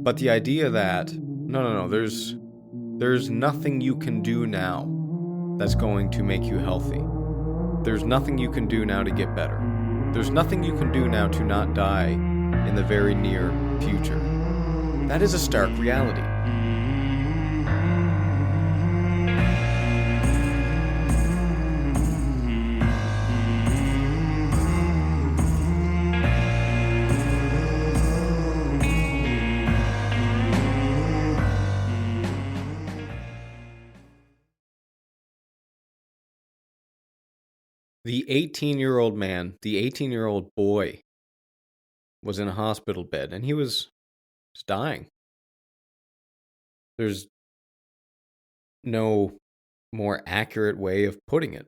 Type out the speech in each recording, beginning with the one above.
But the idea that, no, there's nothing you can do now that's going to make you healthy. There's nothing you can do now to get better. There's nothing you can do now to not die in the very near future. That is a stark reality. The 18-year-old man, the 18-year-old boy, was in a hospital bed, and he was dying. There's no more accurate way of putting it.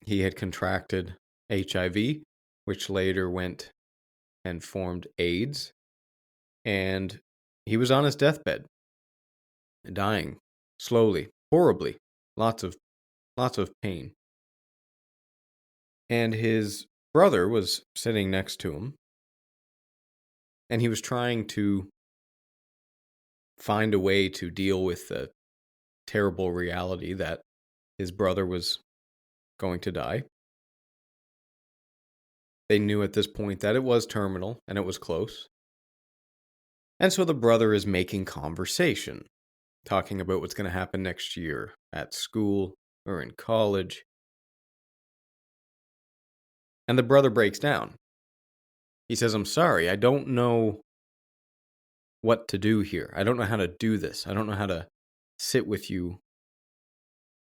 He had contracted HIV, which later went and formed AIDS, and he was on his deathbed, dying slowly, horribly, lots of pain. And his brother was sitting next to him, and he was trying to find a way to deal with the terrible reality that his brother was going to die. They knew at this point that it was terminal and it was close. And so the brother is making conversation, talking about what's going to happen next year at school or in college. And the brother breaks down. He says, "I'm sorry, I don't know what to do here. I don't know how to do this. I don't know how to sit with you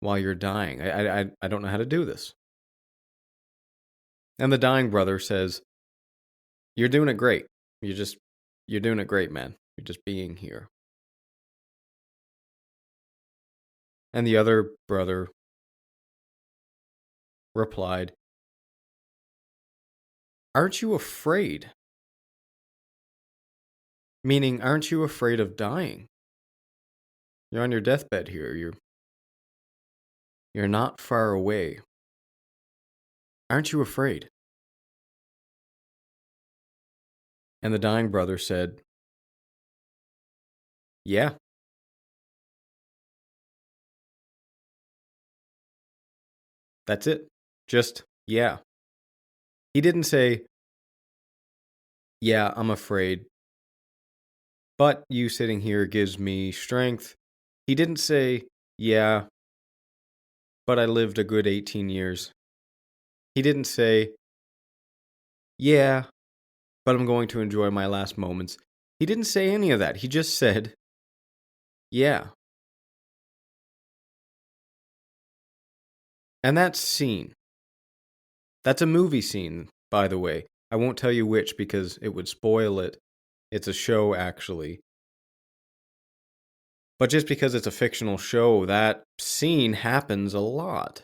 while you're dying. I don't know how to do this." And the dying brother says, "You're doing it great. You're doing it great, man. You're just being here." And the other brother replied, "Aren't you afraid?" Meaning, aren't you afraid of dying? You're on your deathbed here. You're not far away. Aren't you afraid? And the dying brother said, "Yeah." That's it. Just, yeah. He didn't say, "Yeah, I'm afraid, but you sitting here gives me strength." He didn't say, "Yeah, but I lived a good 18 years." He didn't say, "Yeah, but I'm going to enjoy my last moments." He didn't say any of that. He just said, "Yeah." And that scene, that's a movie scene, by the way. I won't tell you which because it would spoil it. It's a show, actually. But just because it's a fictional show, that scene happens a lot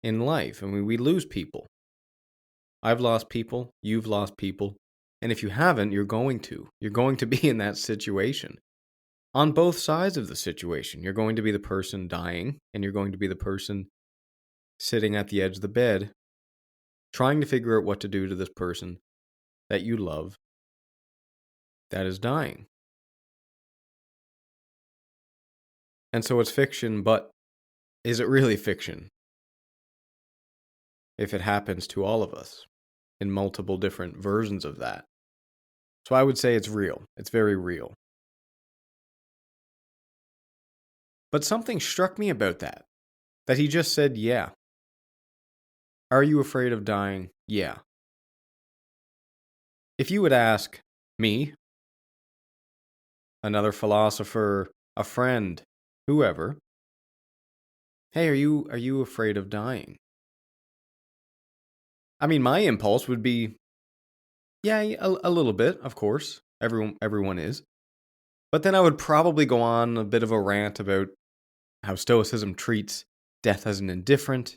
in life. I mean, we lose people. I've lost people. You've lost people. And if you haven't, you're going to. You're going to be in that situation. On both sides of the situation, you're going to be the person dying, and you're going to be the person sitting at the edge of the bed, trying to figure out what to do to this person that you love that is dying. And so it's fiction, but is it really fiction if it happens to all of us in multiple different versions of that? So I would say it's real. It's very real. But something struck me about that he just said, "Yeah." Are you afraid of dying? Yeah. If you would ask me, another philosopher, a friend, whoever, "Hey, are you afraid of dying?" I mean, my impulse would be, yeah, a little bit, of course. Everyone is. But then I would probably go on a bit of a rant about how Stoicism treats death as an indifferent,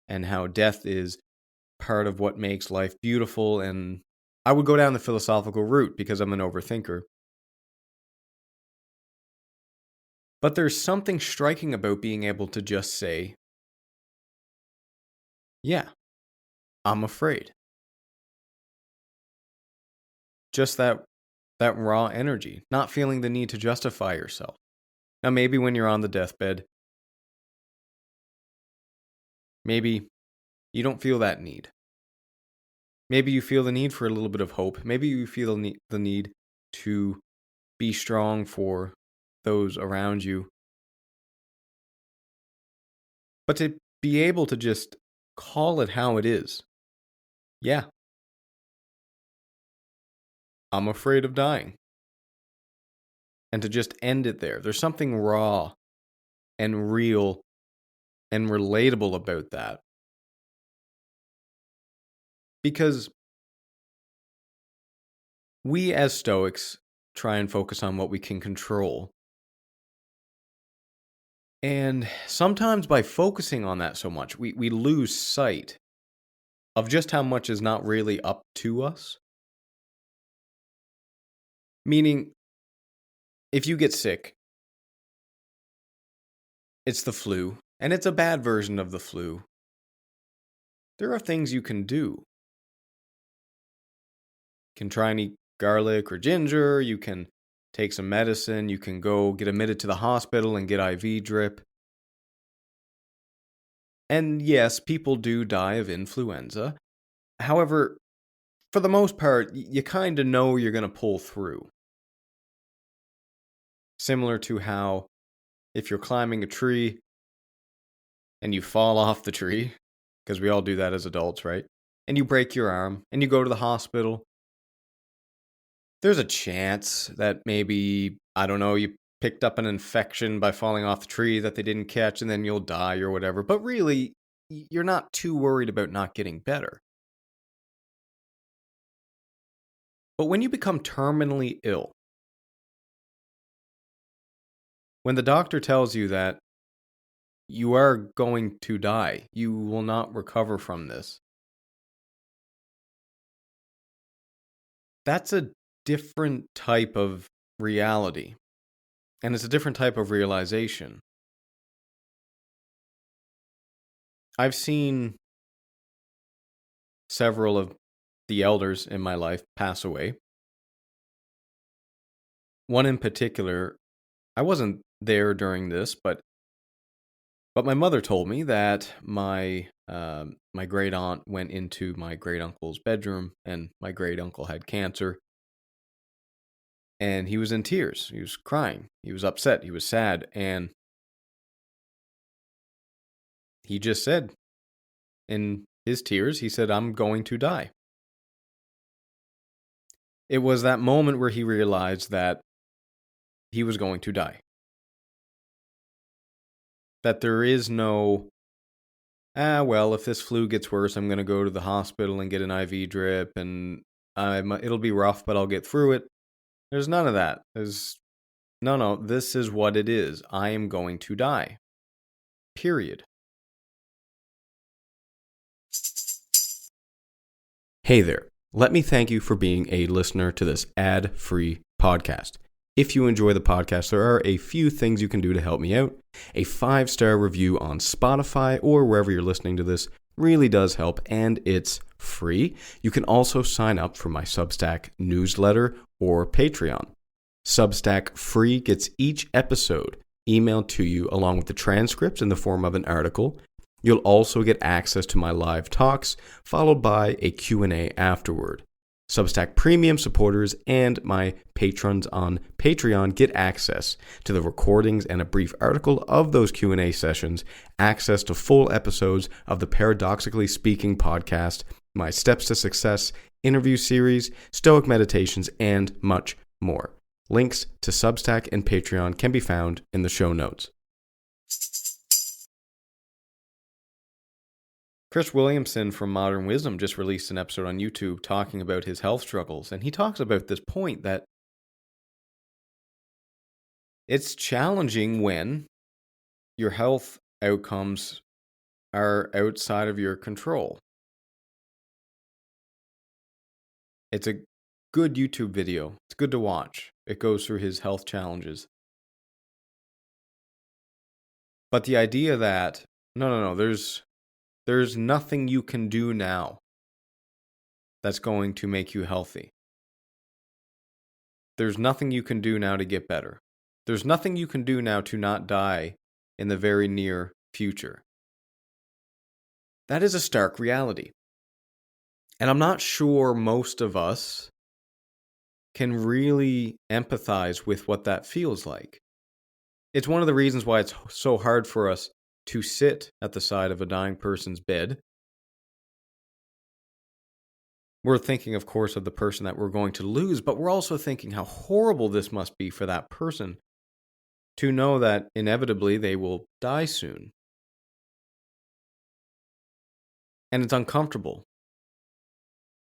and how death is part of what makes life beautiful, and I would go down the philosophical route because I'm an overthinker. But there's something striking about being able to just say, "Yeah, I'm afraid." Just that that raw energy, not feeling the need to justify yourself. Now, maybe when you're on the deathbed, maybe you don't feel that need. Maybe you feel the need for a little bit of hope. Maybe you feel the need to be strong for those around you. But to be able to just call it how it is. Yeah, I'm afraid of dying. And to just end it there. There's something raw and real and relatable about that. Because we as Stoics try and focus on what we can control. And sometimes by focusing on that so much, we lose sight of just how much is not really up to us. Meaning, if you get sick, it's the flu, and it's a bad version of the flu. There are things you can do. You can try and eat garlic or ginger, you can take some medicine, you can go get admitted to the hospital and get IV drip. And yes, people do die of influenza. However, for the most part, you kind of know you're going to pull through. Similar to how if you're climbing a tree and you fall off the tree, because we all do that as adults, right? And you break your arm and you go to the hospital, there's a chance that maybe, I don't know, you picked up an infection by falling off the tree that they didn't catch and then you'll die or whatever. But really, you're not too worried about not getting better. But when you become terminally ill, when the doctor tells you that you are going to die, you will not recover from this, that's a different type of reality. And it's a different type of realization. I've seen several of the elders in my life pass away. One in particular, I wasn't there during this, but my mother told me that my great aunt went into my great uncle's bedroom, and my great uncle had cancer, and he was in tears. He was crying. He was upset. He was sad, and he just said, in his tears, he said, "I'm going to die." It was that moment where he realized that he was going to die. That there is no, well, if this flu gets worse, I'm going to go to the hospital and get an IV drip, and it'll be rough, but I'll get through it. There's none of that. No, this is what it is. I am going to die. Period. Hey there. Let me thank you for being a listener to this ad-free podcast. If you enjoy the podcast, there are a few things you can do to help me out. A 5-star review on Spotify or wherever you're listening to this really does help, and it's free. You can also sign up for my Substack newsletter or Patreon. Substack free gets each episode emailed to you along with the transcripts in the form of an article. You'll also get access to my live talks, followed by a Q&A afterward. Substack Premium supporters and my patrons on Patreon get access to the recordings and a brief article of those Q&A sessions, access to full episodes of the Paradoxically Speaking podcast, my Steps to Success interview series, Stoic meditations, and much more. Links to Substack and Patreon can be found in the show notes. Chris Williamson from Modern Wisdom just released an episode on YouTube talking about his health struggles, and he talks about this point that it's challenging when your health outcomes are outside of your control. It's a good YouTube video. It's good to watch. It goes through his health challenges. But the idea that, no, there's nothing you can do now that's going to make you healthy. There's nothing you can do now to get better. There's nothing you can do now to not die in the very near future. That is a stark reality. And I'm not sure most of us can really empathize with what that feels like. It's one of the reasons why it's so hard for us to sit at the side of a dying person's bed. We're thinking, of course, of the person that we're going to lose, but we're also thinking how horrible this must be for that person to know that inevitably they will die soon. And it's uncomfortable.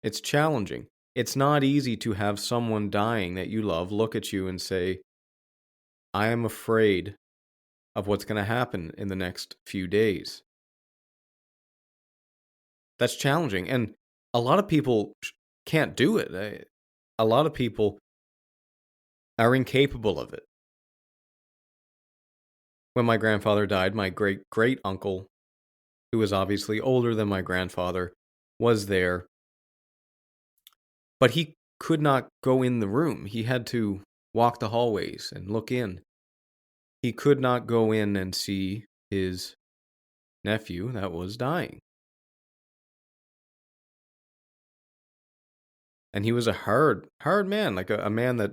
It's challenging. It's not easy to have someone dying that you love look at you and say, I am afraid of what's going to happen in the next few days. That's challenging. And a lot of people can't do it. A lot of people are incapable of it. When my grandfather died, my great uncle, who was obviously older than my grandfather, was there. But he could not go in the room. He had to walk the hallways and look in. He could not go in and see his nephew that was dying. And he was a hard man, like a man that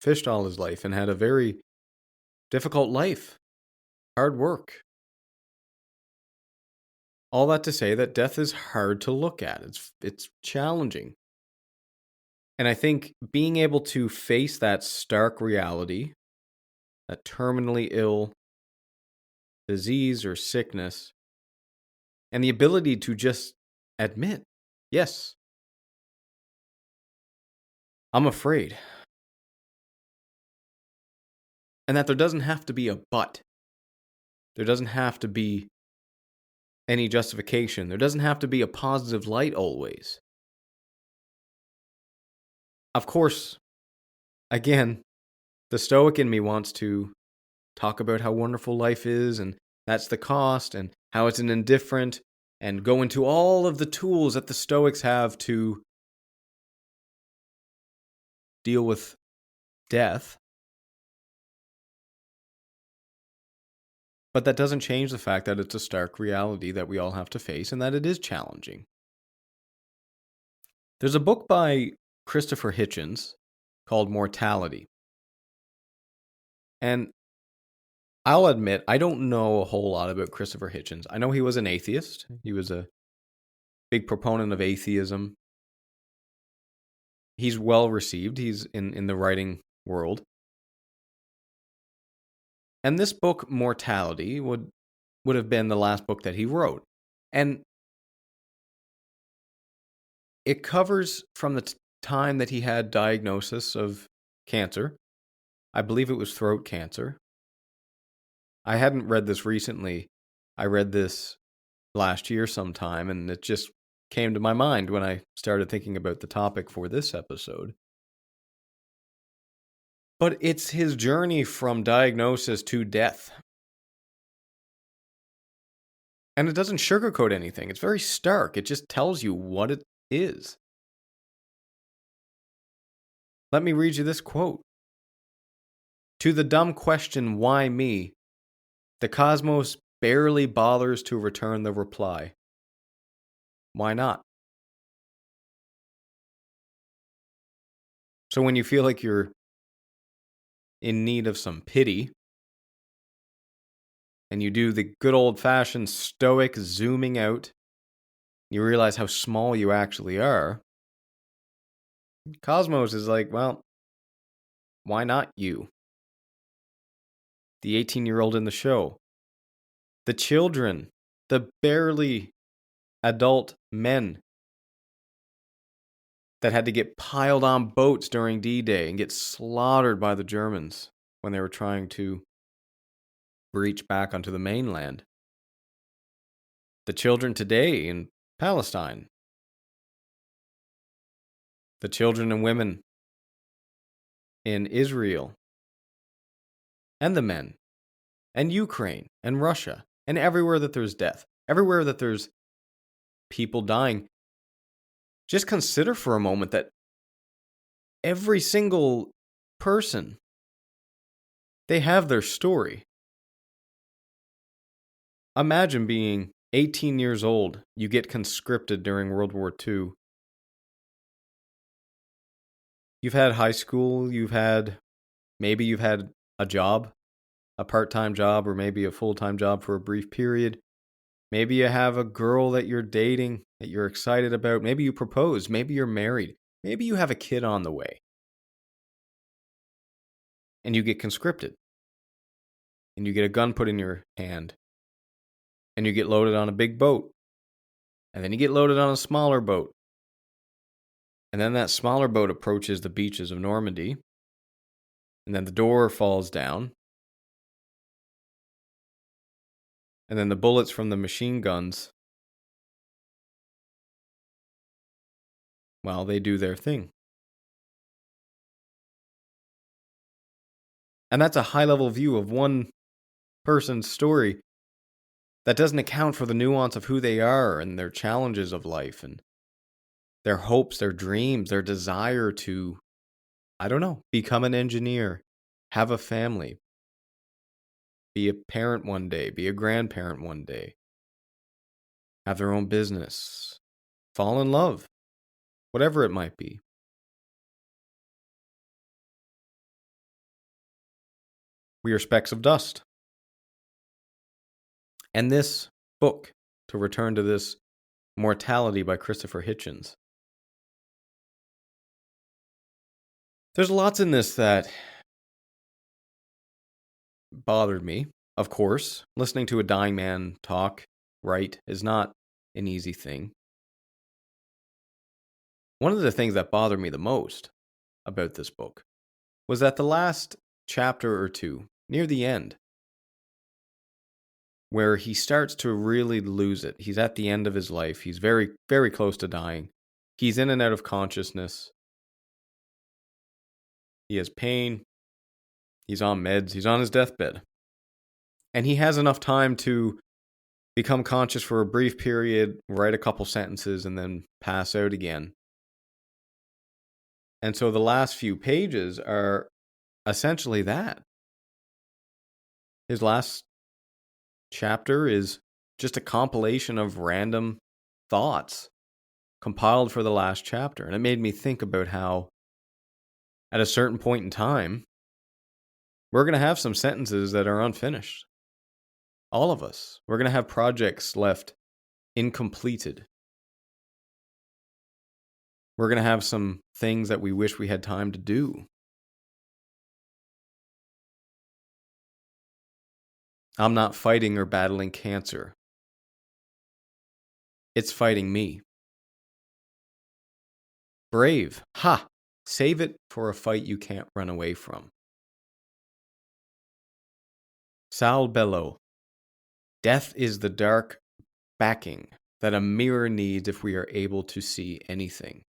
fished all his life and had a very difficult life, hard work. All that to say that death is hard to look at. It's challenging. And I think being able to face that stark reality, that terminally ill disease or sickness, and the ability to just admit, yes, I'm afraid. And that there doesn't have to be a but. There doesn't have to be any justification. There doesn't have to be a positive light always. Of course, again, the Stoic in me wants to talk about how wonderful life is, and that's the cost, and how it's an indifferent, and go into all of the tools that the Stoics have to deal with death. But that doesn't change the fact that it's a stark reality that we all have to face, and that it is challenging. There's a book by Christopher Hitchens called Mortality. And I'll admit, I don't know a whole lot about Christopher Hitchens. I know he was an atheist. He was a big proponent of atheism. He's well received. He's in the writing world. And this book, Mortality, would have been the last book that he wrote. And it covers from the time that he had diagnosis of cancer. I believe it was throat cancer. I hadn't read this recently. I read this last year sometime, and it just came to my mind when I started thinking about the topic for this episode. But it's his journey from diagnosis to death. And it doesn't sugarcoat anything. It's very stark. It just tells you what it is. Let me read you this quote. To the dumb question, why me? The cosmos barely bothers to return the reply. Why not? So when you feel like you're in need of some pity, and you do the good old-fashioned stoic zooming out, you realize how small you actually are, Cosmos is like, well, why not you? The 18-year-old in the show. The children. The barely adult men that had to get piled on boats during D-Day and get slaughtered by the Germans when they were trying to breach back onto the mainland. The children today in Palestine. The children and women in Israel. And the men. And Ukraine. And Russia. And everywhere that there's death. Everywhere that there's people dying. Just consider for a moment that every single person, they have their story. Imagine being 18 years old, you get conscripted during World War II. You've had high school, maybe you've had a job, a part-time job, or maybe a full-time job for a brief period. Maybe you have a girl that you're dating, that you're excited about. Maybe you propose. Maybe you're married. Maybe you have a kid on the way. And you get conscripted. And you get a gun put in your hand. And you get loaded on a big boat. And then you get loaded on a smaller boat. And then that smaller boat approaches the beaches of Normandy. And then the door falls down. And then the bullets from the machine guns, well, they do their thing. And that's a high-level view of one person's story that doesn't account for the nuance of who they are and their challenges of life and their hopes, their dreams, their desire to, become an engineer, have a family, be a parent one day, be a grandparent one day, have their own business, fall in love, whatever it might be. We are specks of dust. And this book, to return to this Mortality by Christopher Hitchens, there's lots in this that bothered me. Of course, listening to a dying man talk, write, is not an easy thing. One of the things that bothered me the most about this book was that the last chapter or two, near the end, where he starts to really lose it. He's at the end of his life. He's very, very close to dying. He's in and out of consciousness. He has pain. He's on meds. He's on his deathbed. And he has enough time to become conscious for a brief period, write a couple sentences, and then pass out again. And so the last few pages are essentially that. His last chapter is just a compilation of random thoughts compiled for the last chapter. And it made me think about how at a certain point in time, we're going to have some sentences that are unfinished. All of us. We're going to have projects left incompleted. We're going to have some things that we wish we had time to do. I'm not fighting or battling cancer. It's fighting me. Brave. Ha! Save it for a fight you can't run away from. Sal Bello. Death is the dark backing that a mirror needs if we are able to see anything.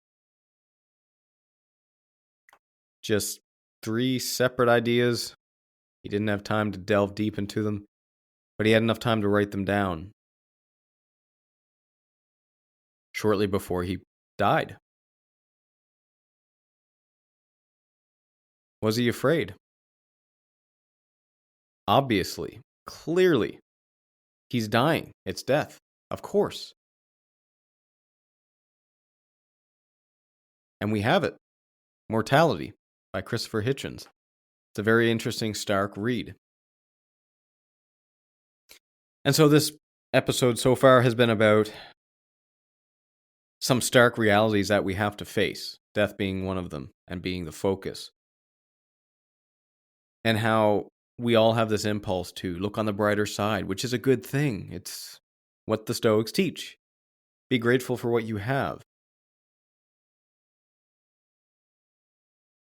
Just 3 separate ideas. He didn't have time to delve deep into them, but he had enough time to write them down shortly before he died. Was he afraid? Obviously, clearly. He's dying. It's death. Of course. And we have it. Mortality by Christopher Hitchens. It's a very interesting, stark read. And so this episode so far has been about some stark realities that we have to face, death being one of them and being the focus. And how we all have this impulse to look on the brighter side, which is a good thing. It's what the Stoics teach. Be grateful for what you have.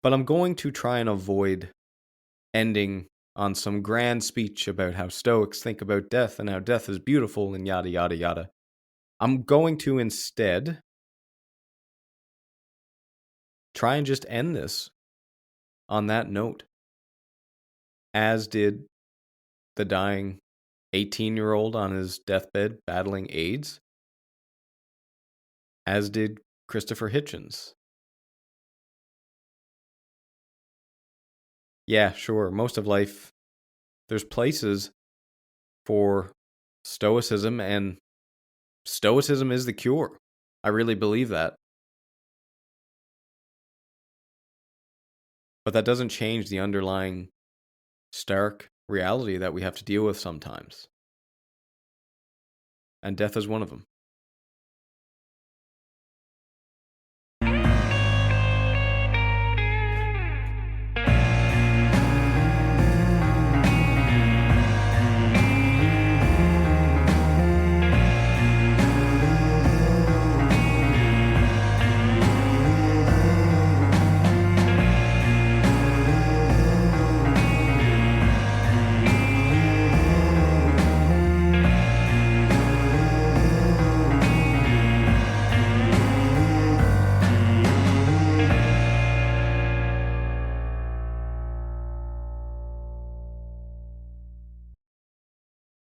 But I'm going to try and avoid ending on some grand speech about how Stoics think about death and how death is beautiful and yada, yada, yada. I'm going to instead try and just end this on that note, as did the dying 18-year-old on his deathbed battling AIDS, as did Christopher Hitchens. Yeah, sure. Most of life, there's places for Stoicism, and Stoicism is the cure. I really believe that. But that doesn't change the underlying stark reality that we have to deal with sometimes. And death is one of them.